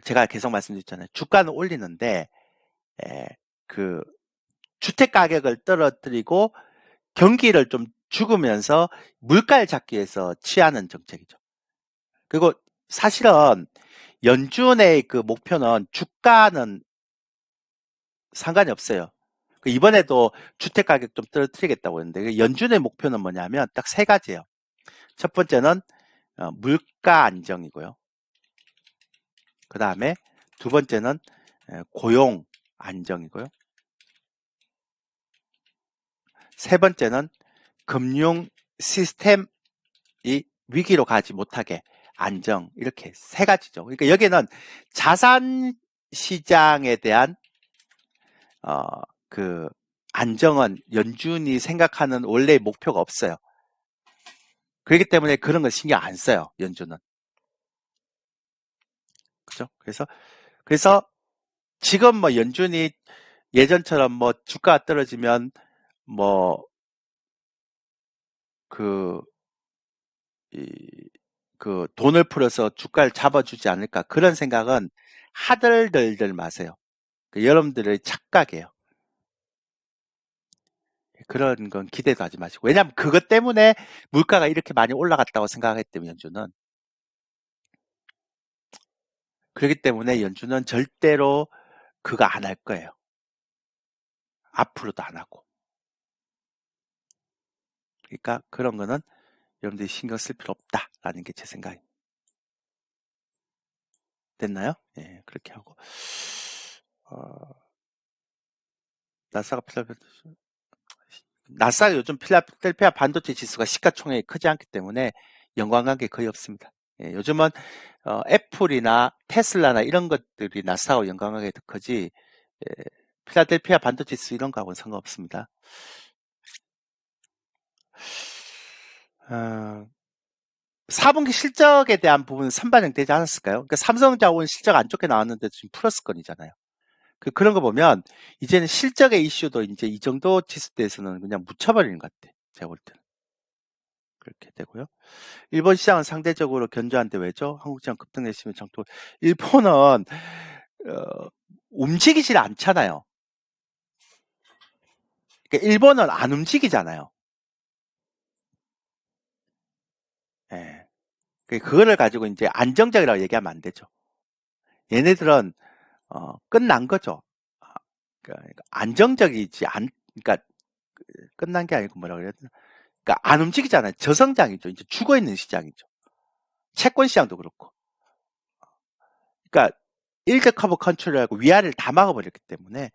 제가 계속 말씀드렸잖아요. 주가는 올리는데 에, 그 주택 가격을 떨어뜨리고 경기를 좀 죽으면서 물가를 잡기 위해서 취하는 정책이죠. 그리고 사실은 연준의 그 목표는 주가는 상관이 없어요. 이번에도 주택 가격 좀 떨어뜨리겠다고 했는데 연준의 목표는 뭐냐면 딱 세 가지예요. 첫 번째는 물가 안정이고요. 그 다음에 두 번째는 고용 안정이고요. 세 번째는 금융 시스템이 위기로 가지 못하게 안정 이렇게 세 가지죠. 그러니까 여기는 자산 시장에 대한 어, 그 안정은 연준이 생각하는 원래의 목표가 없어요. 그렇기 때문에 그런 거 신경 안 써요. 연준은. 그죠? 그래서 지금 뭐 연준이 예전처럼 뭐 주가가 떨어지면 뭐 그, 이, 돈을 풀어서 주가를 잡아주지 않을까 그런 생각은 하들들들 마세요. 여러분들의 착각이에요. 그런 건 기대도 하지 마시고. 왜냐하면 그것 때문에 물가가 이렇게 많이 올라갔다고 생각했기 때문에 연준은. 그렇기 때문에 연준은 절대로 그거 안 할 거예요. 앞으로도 안 하고. 그러니까 그런 거는 여러분들이 신경 쓸 필요 없다라는 게 제 생각입니다. 됐나요? 예, 그렇게 하고. 나사가 나사가 요즘 필라델피아 반도체 지수가 시가총액이 크지 않기 때문에 연관관계 거의 없습니다. 예, 요즘은 애플이나 테슬라나 이런 것들이 나스닥하고 연관관계가 더 크지 예, 필라델피아 반도체 지수 이런 거하고는 상관없습니다. 4분기 실적에 대한 부분은 선반영되지 않았을까요? 그러니까 삼성자원 실적 안 좋게 나왔는데 지금 플러스건이잖아요. 그런 거 보면 이제는 실적의 이슈도 이제 이 정도 지수대에서는 그냥 묻혀버리는 것 같아. 제가 볼 때는. 그렇게 되고요. 일본 시장은 상대적으로 견조한데 왜죠? 한국 시장 급등했으면 정토. 일본은 움직이질 않잖아요. 그러니까 일본은 안 움직이잖아요. 예. 그거를 가지고 이제 안정적이라고 얘기하면 안 되죠. 얘네들은 끝난 거죠. 그러니까 안정적이지 그러니까 끝난 게 아니고 뭐라 그래야 되나? 그러니까 안 움직이잖아요. 저성장이죠. 이제 죽어 있는 시장이죠. 채권 시장도 그렇고. 그러니까 일드 커브 컨트롤하고 위아래를 다 막아버렸기 때문에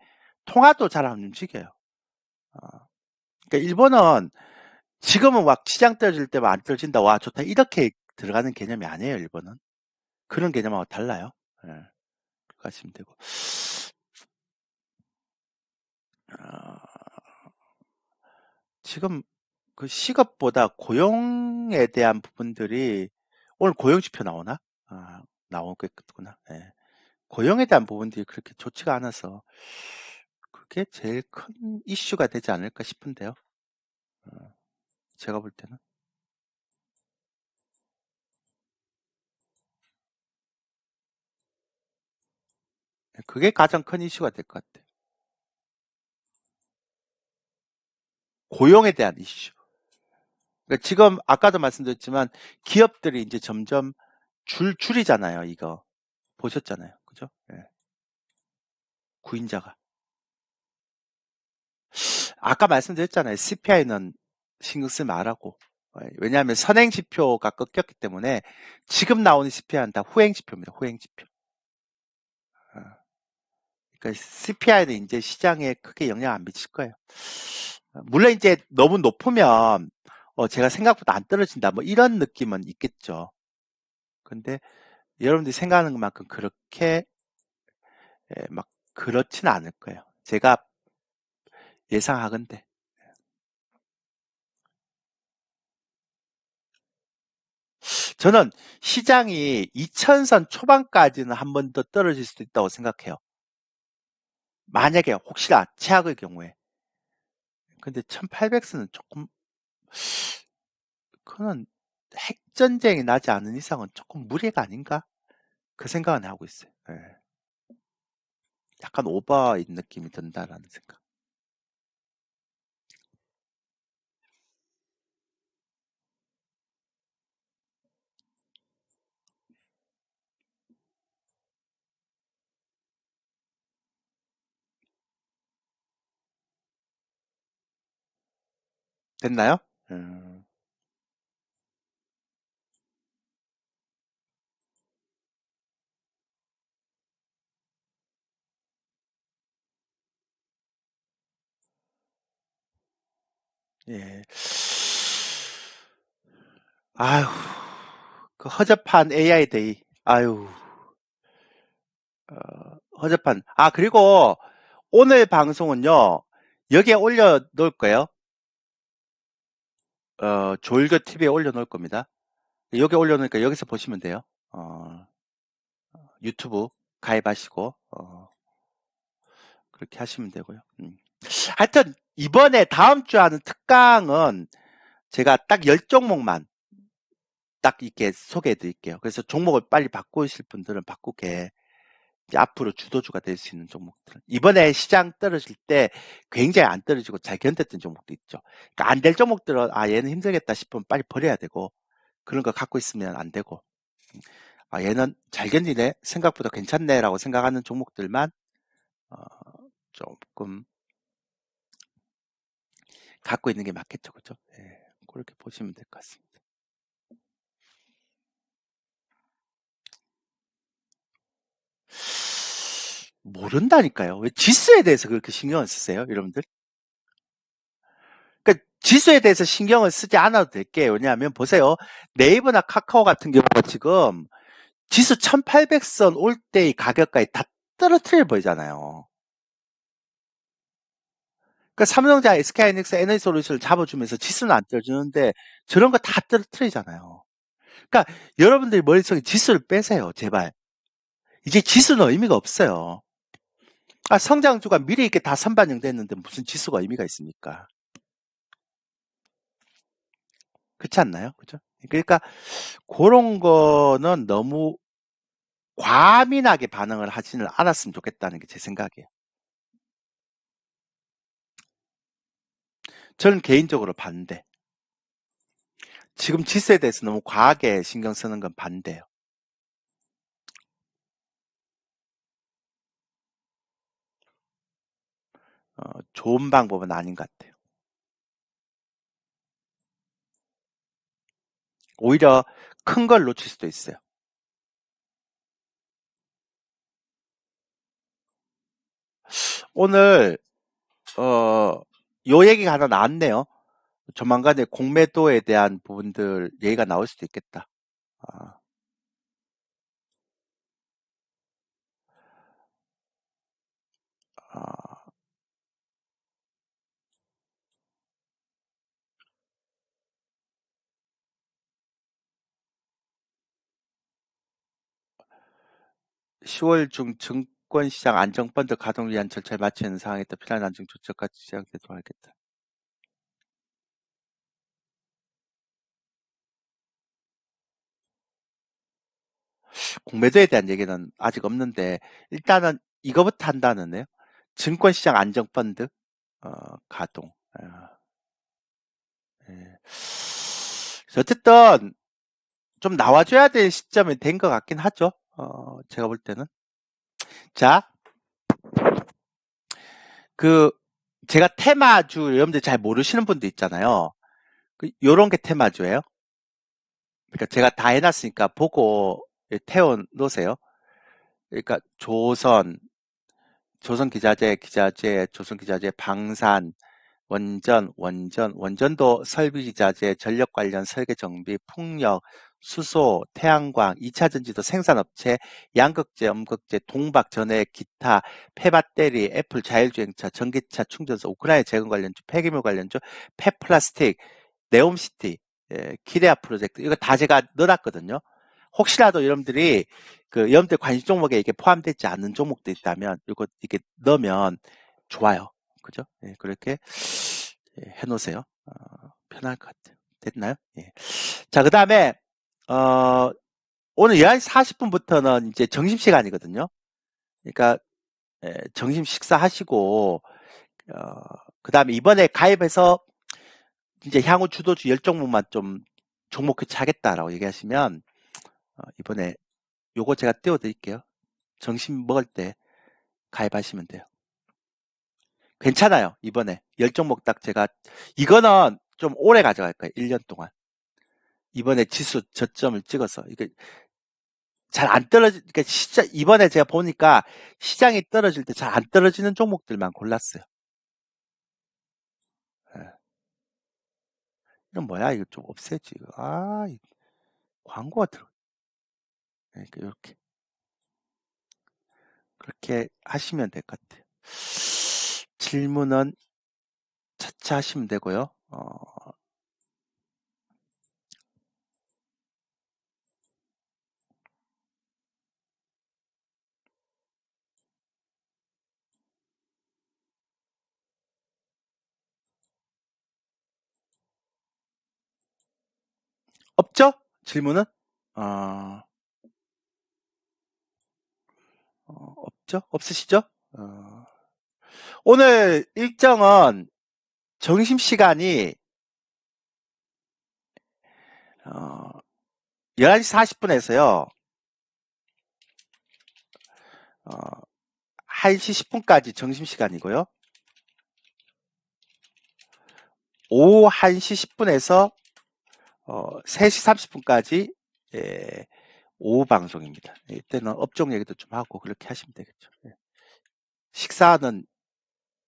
통화도 잘 안 움직여요. 어, 그러니까 일본은 지금은 막 시장 떨어질 때만 안 떨어진다. 와, 좋다. 이렇게 들어가는 개념이 아니에요, 일본은. 그런 개념하고 달라요. 예, 그렇게 하시면 되고. 어, 지금 그 시급보다 고용에 대한 부분들이 오늘 고용 지표 나오나? 아, 나오겠구나. 예. 고용에 대한 부분들이 그렇게 좋지가 않아서 그게 제일 큰 이슈가 되지 않을까 싶은데요. 어, 제가 볼 때는. 그게 가장 큰 이슈가 될 것 같아요. 고용에 대한 이슈. 그러니까 지금 아까도 말씀드렸지만 기업들이 이제 점점 줄이잖아요. 이거 보셨잖아요. 그죠? 예. 구인자가. 아까 말씀드렸잖아요. CPI는 신경 쓰지 말라고. 왜냐하면 선행 지표가 꺾였기 때문에 지금 나오는 CPI는 다 후행 지표입니다. 후행 지표. 그러니까 CPI는 이제 시장에 크게 영향 안 미칠 거예요. 물론 이제 너무 높으면 제가 생각보다 안 떨어진다 뭐 이런 느낌은 있겠죠. 근데 여러분들이 생각하는 것만큼 그렇게 막 그렇지는 않을 거예요. 제가 예상하건대. 저는 시장이 2000선 초반까지는 한 번 더 떨어질 수도 있다고 생각해요. 만약에 혹시나 최악의 경우에. 근데 1800선은 조금 그는 핵전쟁이 나지 않은 이상은 조금 무리가 아닌가? 그 생각은 하고 있어요. 예. 약간 오버인 느낌이 든다라는 생각. 됐나요? 음, 예. 아유, 그 허접한 AI 데이. 아유, 허접한. 아, 그리고 오늘 방송은요, 여기에 올려 놓을 거예요. 조일교 TV에 올려 놓을 겁니다. 여기 올려 놓으니까 여기서 보시면 돼요. 어, 유튜브 가입하시고, 그렇게 하시면 되고요. 하여튼, 이번에 다음 주 하는 특강은 제가 딱 10종목만 딱 이렇게 소개해 드릴게요. 그래서 종목을 빨리 바꾸실 분들은 바꾸게 이제 앞으로 주도주가 될 수 있는 종목들. 이번에 시장 떨어질 때 굉장히 안 떨어지고 잘 견뎠던 종목도 있죠. 그러니까 안 될 종목들은 얘는 힘들겠다 싶으면 빨리 버려야 되고 그런 거 갖고 있으면 안 되고 얘는 잘 견디네 생각보다 괜찮네라고 생각하는 종목들만 어, 조금 갖고 있는 게 맞겠죠, 그죠? 예, 그렇게 보시면 될 것 같습니다. 모른다니까요. 왜 지수에 대해서 그렇게 신경을 쓰세요, 여러분들? 그러니까 지수에 대해서 신경을 쓰지 않아도 될게요. 왜냐하면 보세요. 네이버나 카카오 같은 경우가 지금 지수 1800선 올 때의 가격까지 다 떨어뜨려 보이잖아요. 그러니까 삼성전자, SK하이닉스, NH솔루션을 잡아주면서 지수는 안 떨어지는데 저런 거 다 떨어뜨리잖아요. 그러니까 여러분들이 머릿속에 지수를 빼세요. 제발. 이제 지수는 의미가 없어요. 성장주가 미리 이렇게 다 선반영됐는데 무슨 지수가 의미가 있습니까? 그렇지 않나요? 그죠? 그러니까 그런 거는 너무 과민하게 반응을 하지는 않았으면 좋겠다는 게 제 생각이에요. 저는 개인적으로 반대. 지금 지수에 대해서 너무 과하게 신경 쓰는 건 반대예요. 좋은 방법은 아닌 것 같아요. 오히려 큰 걸 놓칠 수도 있어요. 오늘 요 얘기가 하나 나왔네요. 조만간에 공매도에 대한 부분들 얘기가 나올 수도 있겠다. 아, 10월 중 증권시장 안정펀드 가동을 위한 절차를 마치는 상황에 따라 필요한 안정 조치가 시작되도록 하겠다. 공매도에 대한 얘기는 아직 없는데 일단은 이거부터 한다는데요. 증권시장 안정펀드 가동. 예. 어쨌든 좀 나와줘야 될 시점이 된 것 같긴 하죠. 제가 볼 때는. 자, 그 제가 테마주 여러분들 잘 모르시는 분도 있잖아요. 요런 게 테마주예요. 그러니까 제가 다 해놨으니까 보고 태워 놓으세요. 그러니까 조선 기자재, 방산, 원전도 설비기자재, 전력 관련 설계 정비, 풍력, 수소, 태양광, 2차전지도 생산업체, 양극재, 음극재, 동박, 전해, 기타, 폐배터리, 애플 자율주행차, 전기차 충전소, 우크라이나 재건 관련주, 폐기물 관련주, 폐플라스틱, 네옴시티, 키레아 프로젝트 이거 다 제가 넣어놨거든요. 혹시라도 여러분들 관심 종목에 이게 포함되지 않는 종목도 있다면 이거 이렇게 넣으면 좋아요. 그죠? 예, 그렇게 해놓으세요. 편할 것 같아요. 됐나요? 예. 자, 그 다음에 오늘 11시 40분부터는 이제 점심시간이거든요. 그러니까 점심 식사하시고 그 다음에 이번에 가입해서 이제 향후 주도주 10종목만 좀 종목 교체하겠다라고 얘기하시면 이번에 요거 제가 띄워드릴게요. 점심 먹을 때 가입하시면 돼요. 괜찮아요. 이번에 10종목 딱 제가 이거는 좀 오래 가져갈 거예요. 1년 동안. 이번에 지수 저점을 찍어서 이게 잘 안 그러니까 이번에 제가 보니까 시장이 떨어질 때 잘 안 떨어지는 종목들만 골랐어요. 예. 이건 뭐야? 이거 좀 없애지. 광고가 들어. 그러니까 이렇게 그렇게 하시면 될 것 같아요. 질문은 차차 하시면 되고요. 없죠? 질문은? 어, 없죠? 없으시죠? 오늘 일정은 점심시간이 11시 40분에서요. 1시 10분까지 점심시간이고요. 오후 1시 10분에서 3시 30분까지 오후 방송입니다. 이때는 업종 얘기도 좀 하고 그렇게 하시면 되겠죠. 식사는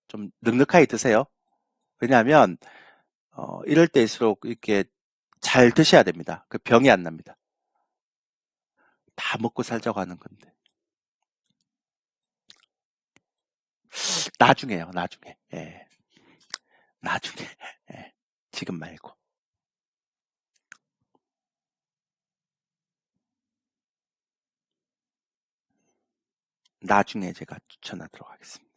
좀 넉넉하게 드세요. 왜냐하면 이럴 때일수록 이렇게 잘 드셔야 됩니다. 그 병이 안 납니다. 다 먹고 살자고 하는 건데. 나중에요, 나중에. 예, 나중에. 예, 지금 말고. 나중에 제가 추천하도록 하겠습니다.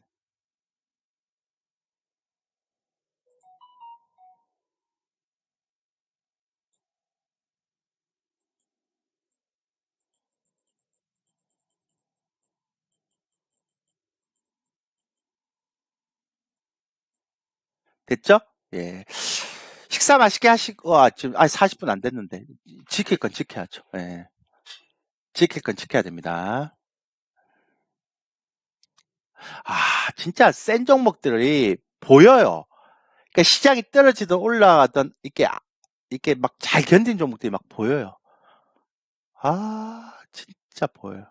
됐죠? 예. 식사 맛있게 하시고, 지금, 40분 안 됐는데. 지킬 건 지켜야죠. 예. 지킬 건 지켜야 됩니다. 진짜 센 종목들이 보여요. 그러니까 시장이 떨어지든 올라가든 이렇게 막 잘 견딘 종목들이 막 보여요. 진짜 보여요.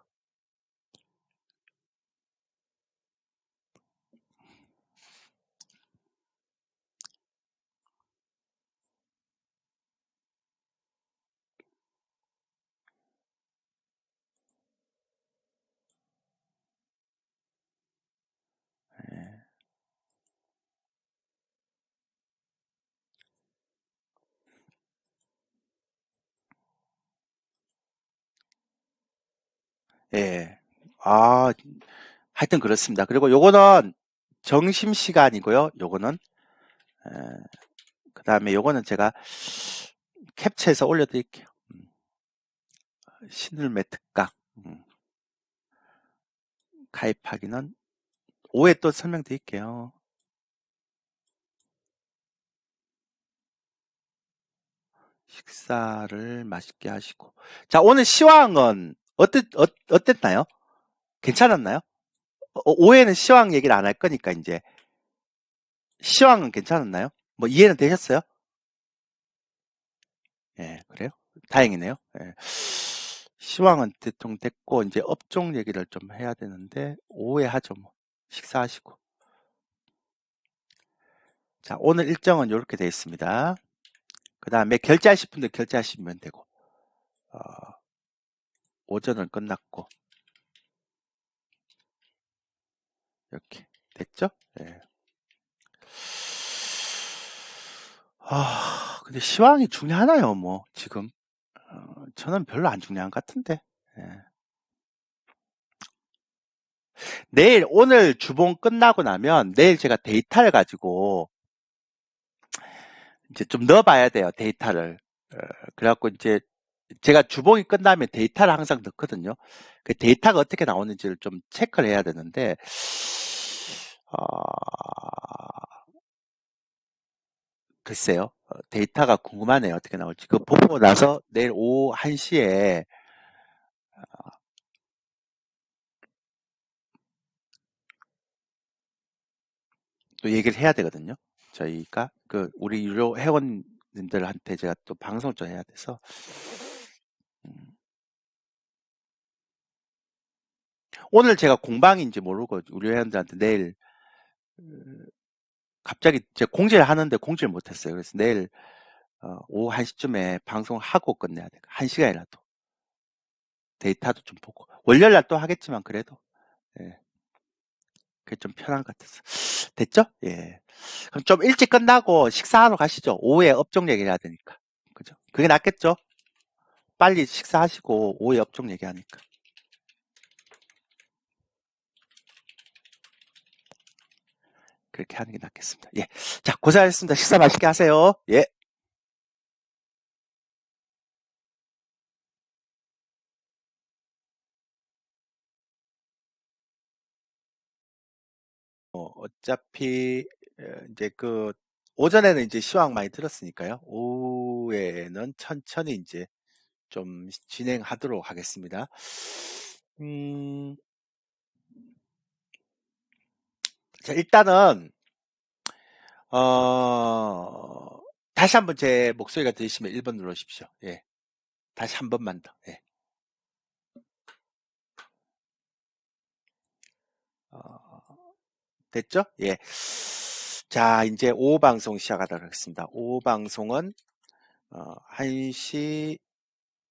예. 아, 하여튼 그렇습니다. 그리고 요거는 점심시간이고요. 요거는. 그 다음에 요거는 제가 캡처해서 올려드릴게요. 신을매 특강. 가입하기는 오후에 또 설명드릴게요. 식사를 맛있게 하시고. 자, 오늘 시황은 어땠나요? 괜찮았나요? 오후에는 시황 얘기를 안 할 거니까 이제 시황은 괜찮았나요? 뭐 이해는 되셨어요? 예, 그래요? 다행이네요. 예. 시황은 대충 됐고 이제 업종 얘기를 좀 해야 되는데 오후에 하죠 뭐. 식사하시고. 자, 오늘 일정은 이렇게 되어 있습니다. 그 다음에 결제하실 분들 결제하시면 되고 어, 오전은 끝났고 이렇게 됐죠? 예. 근데 시황이 중요하나요, 뭐, 지금? 저는 별로 안 중요한 것 같은데. 예. 오늘 주봉 끝나고 나면 내일 제가 데이터를 가지고 이제 좀 넣어봐야 돼요, 데이터를. 그래갖고 이제 제가 주봉이 끝나면 데이터를 항상 넣거든요. 그 데이터가 어떻게 나오는지를 좀 체크를 해야 되는데, 글쎄요. 데이터가 궁금하네요. 어떻게 나올지. 그거 보고 나서 내일 오후 1시에 또 얘기를 해야 되거든요. 저희가 우리 유료 회원님들한테 제가 또 방송을 좀 해야 돼서 오늘 제가 공방인지 모르고 우리 회원들한테 내일 갑자기 제가 공지를 하는데 공지를 못했어요. 그래서 내일 오후 1시쯤에 방송하고 끝내야 돼요. 1시간이라도 데이터도 좀 보고 월요일 날 또 하겠지만 그래도 예, 그게 좀 편한 것 같아서 됐죠? 예. 그럼 좀 일찍 끝나고 식사하러 가시죠. 오후에 업종 얘기해야 되니까. 그죠? 그게 낫겠죠? 빨리 식사하시고 오후에 업종 얘기하니까. 그렇게 하는 게 낫겠습니다. 예. 자, 고생하셨습니다. 식사 맛있게 하세요. 예. 어차피, 이제 오전에는 이제 시황 많이 들었으니까요. 오후에는 천천히 이제 좀 진행하도록 하겠습니다. 자, 일단은, 어, 다시 한번 제 목소리가 들리시면 1번 누르십시오. 예. 다시 한 번만 더. 예. 됐죠? 예. 자, 이제 오후 방송 시작하도록 하겠습니다. 오후 방송은 1시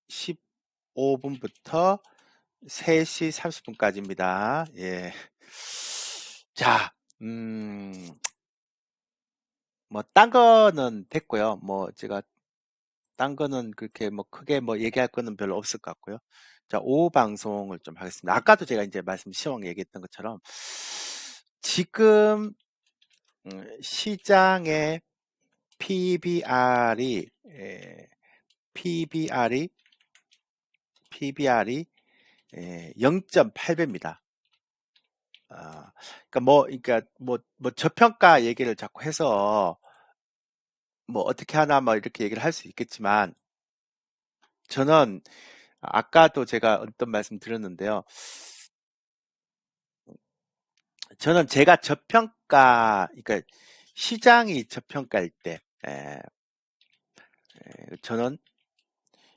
15분부터 3시 30분까지입니다. 예. 자, 딴 거는 됐고요. 제가 딴 거는 그렇게 크게 얘기할 거는 별로 없을 것 같고요. 자, 오후 방송을 좀 하겠습니다. 아까도 제가 이제 시황 얘기했던 것처럼 지금 시장의 PBR이 PBR이 0.8배입니다. 그러니까 저평가 얘기를 자꾸 해서 어떻게 하나 이렇게 얘기를 할 수 있겠지만 저는 아까도 제가 어떤 말씀 드렸는데요. 저는 제가 저평가, 그러니까 시장이 저평가일 때, 저는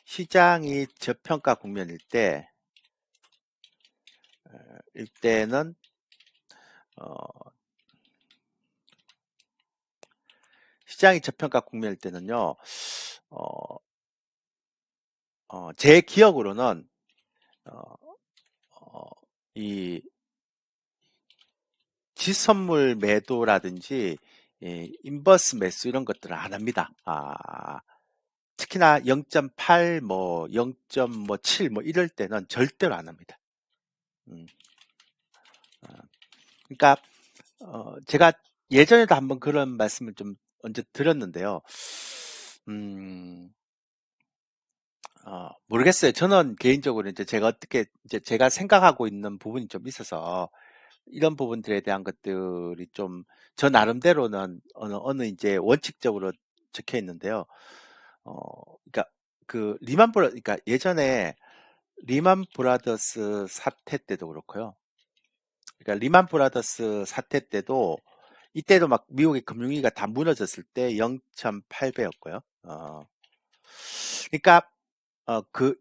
시장이 저평가 국면일 때, 이때는 시장이 저평가 국면일 때는요, 제 기억으로는 이 지선물 매도라든지 인버스 매수 이런 것들은 안 합니다. 특히나 0.8, 뭐 0.7 뭐 이럴 때는 절대로 안 합니다. 그러니까 제가 예전에도 한번 그런 말씀을 좀 언제 드렸는데요. 모르겠어요. 저는 개인적으로 이제 제가 어떻게 이제 제가 생각하고 있는 부분이 좀 있어서 이런 부분들에 대한 것들이 좀 저 나름대로는 어느 이제 원칙적으로 적혀 있는데요. 그러니까 그 그러니까 예전에 리만 브라더스 사태 때도 그렇고요. 그러니까 리만 브라더스 사태 때도 이때도 막 미국의 금융위기가 다 무너졌을 때 0.8배였고요. 그러니까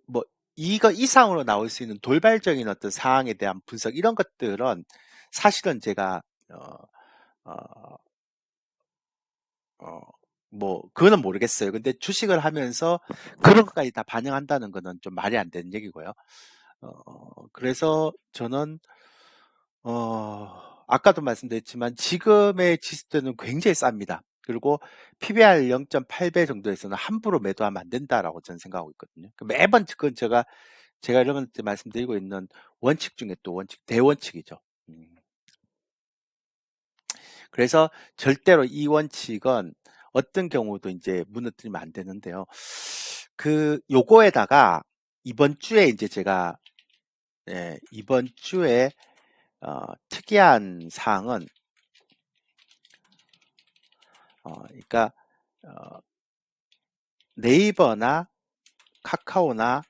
뭐 이거 이상으로 나올 수 있는 돌발적인 어떤 상황에 대한 분석 이런 것들은 사실은 제가 어, 어, 뭐 그거는 모르겠어요. 근데 주식을 하면서 그런 것까지 다 반영한다는 거는 좀 말이 안 되는 얘기고요. 그래서 저는 아까도 말씀드렸지만 지금의 지수대는 굉장히 쌉니다. 그리고 PBR 0.8배 정도에서는 함부로 매도하면 안 된다라고 저는 생각하고 있거든요. 매번 그건 제가 이러면 말씀드리고 있는 원칙 중에 또 대원칙이죠. 그래서 절대로 이 원칙은 어떤 경우도 이제 무너뜨리면 안 되는데요. 요거에다가 이번 주에 이제 제가, 이번 주에, 특이한 사항은, 그러니까, 네이버나 카카오나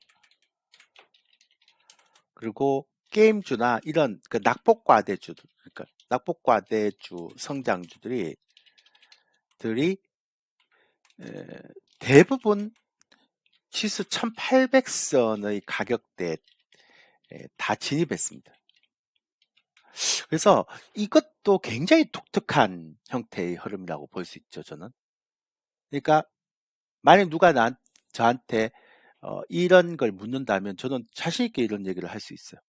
그리고 게임주나 이런 그 낙폭과대주, 그러니까 낙폭과대주 성장주들이 대부분 지수 1800선의 가격대에 다 진입했습니다. 그래서 이것도 굉장히 독특한 형태의 흐름이라고 볼 수 있죠, 저는. 그러니까 만약 누가 저한테 이런 걸 묻는다면 저는 자신 있게 이런 얘기를 할 수 있어요.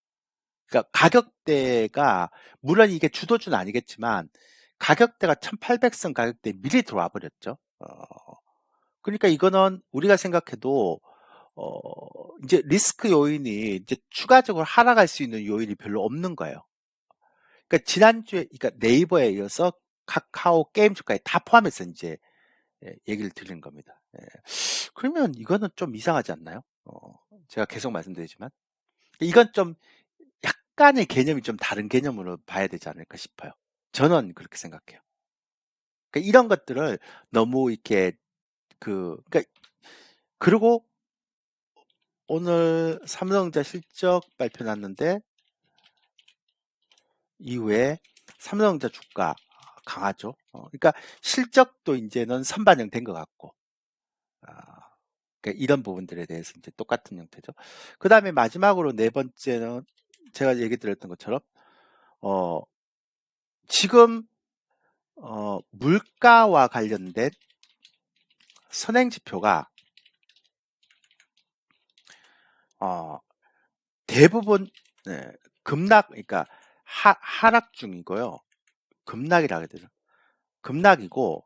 그러니까 가격대가 물론 이게 주도주는 아니겠지만 가격대가 1800선 가격대에 미리 들어와 버렸죠. 그러니까 이거는 우리가 생각해도 이제 리스크 요인이 이제 추가적으로 하락할 수 있는 요인이 별로 없는 거예요. 그러니까 지난주에 그러니까 네이버에 이어서 카카오 게임 주까지 다 포함해서 이제 얘기를 드리는 겁니다. 그러면 이거는 좀 이상하지 않나요? 제가 계속 말씀드리지만 이건 좀 약간의 개념이 좀 다른 개념으로 봐야 되지 않을까 싶어요. 저는 그렇게 생각해요. 그러니까 이런 것들을 너무 이렇게 그러니까 그리고 오늘 삼성전자 실적 발표 났는데 이후에 삼성전자 주가 강하죠. 그러니까 실적도 이제는 선반영된 것 같고, 그러니까 이런 부분들에 대해서 이제 똑같은 형태죠. 그 다음에 마지막으로 네 번째는 제가 얘기 드렸던 것처럼, 지금, 물가와 관련된 선행지표가, 대부분, 네, 그러니까 하락 중이고요. 급락이라 해야 되나? 급락이고,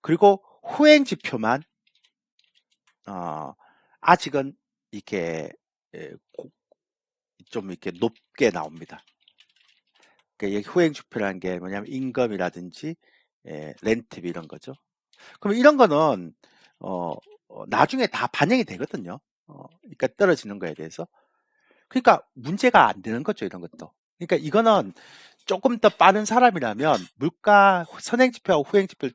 그리고 후행지표만, 아직은 이렇게, 좀 이렇게 높게 나옵니다. 그러니까 후행지표라는 게 뭐냐면 임금이라든지 렌트비 이런 거죠. 그럼 이런 거는 나중에 다 반영이 되거든요. 그러니까 떨어지는 거에 대해서. 그러니까 문제가 안 되는 거죠, 이런 것도. 그러니까 이거는 조금 더 빠른 사람이라면 물가 선행지표하고 후행지표를